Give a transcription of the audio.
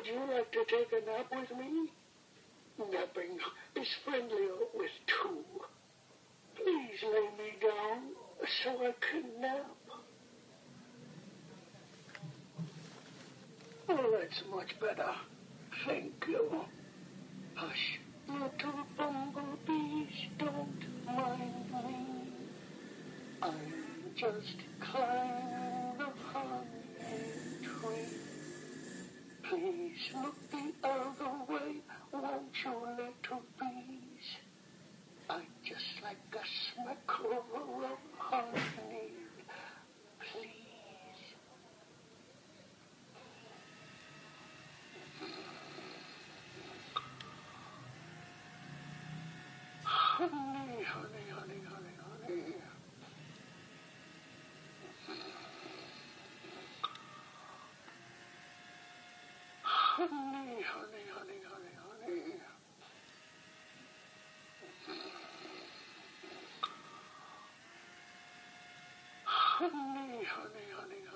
Would you like to take a nap with me? Napping is friendlier with two. Please lay me down so I can nap. Oh, that's much better. Thank you. Hush, little bumblebees, don't mind me. I'm just climbing the honey tree. Please look the other way, won't you, little bees? I just like a smackle of honey, please. Honey, honey, honey, honey, honey. Honey, honey, honey, honey, honey. Honey, honey, honey, honey.